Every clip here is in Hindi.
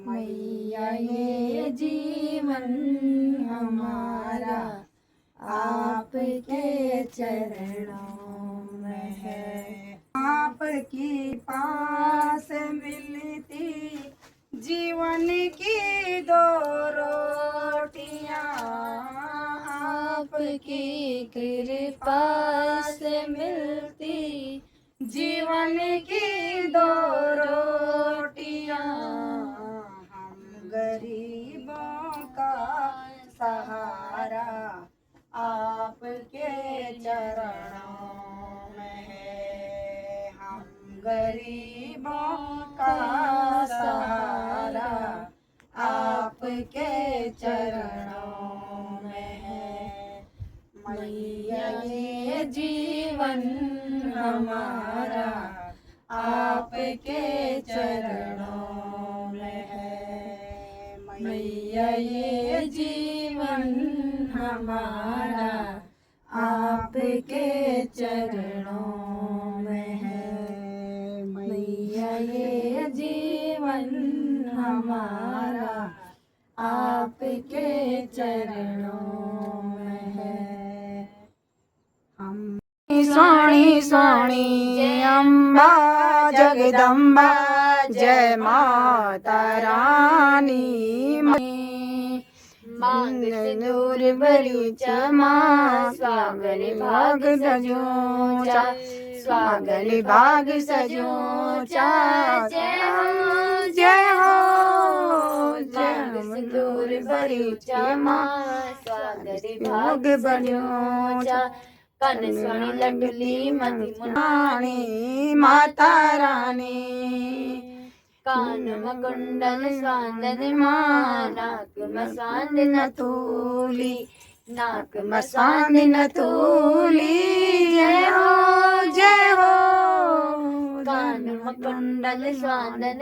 मैया ये जीवन हमारा आपके चरणों में है। आपकी पास मिलती जीवन की दो रोटियां, आपकी कृपा से मिलती जीवन की दो रोटियां। हम गरीबों का सहारा आपके चरणों में है। हम गरीबों का सहारा आपके चरणों में है। मैया ये जीवन हमारा आपके चरणों में है। मैया ये जीवन हमारा आपके चरणों में है। मैया ये जीवन हमारा आपके चरणों में है। हम स्वाणी स्वाणी जय अम्बा जगदम्बा जय माता रानी। मांग दूर भरी चमा स्वागल भाग सजोचा, स्वागल भाग सजोचा। जय हो जय हो जय दूर भरी चमा स्वागल भाग सजोचा। कन स्वाणी लडली मति मुनाणी माता रानी। कान कुंडल स्वांदन नाक मसांद नथुली, नाक मसांद नथुली। जय हो जय हो कान कुंडल स्वांदन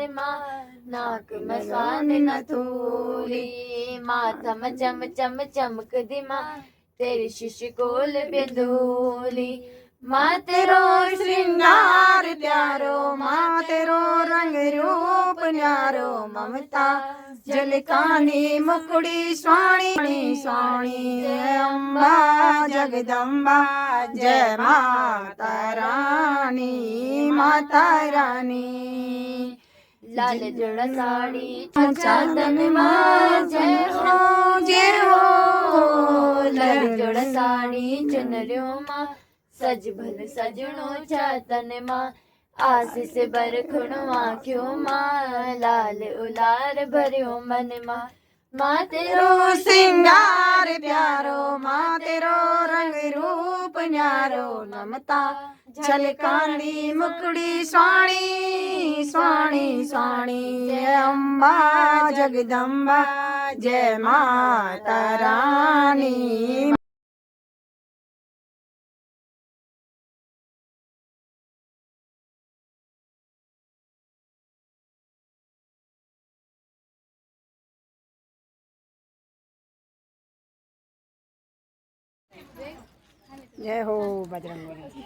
नाक मसांद नथुली। माथा में चम चम चमक दी माँ तेरी शिष्य कोल बेंदोली। माँ तेरो श्रृंगार प्यारो, माँ तेरो रंग रूप न्यारो। ममता जलकानी मुकुड़ी स्वाणी स्वाणी जय अम्बा जगदम्बा जय माता रानी। माता रानी लाल जोड़ा साड़ी चादन माँ जय हो जय हो। लाल जोड़ा साड़ी चुनरियो माँ सज भल सजणो चातन माँ। आशीष बरखुणो आँखियों माँ लाल उलार भरियो मन माँ। माँ तेरो सिंगार प्यारो, माँ तेरो रंग रूप न्यारो। नमता झलकानी मुकुड़ी स्वाणी स्वाणी स्वाणी जय अम्बा जगदम्बा जय माता रानी। जय हो बजरंगबली।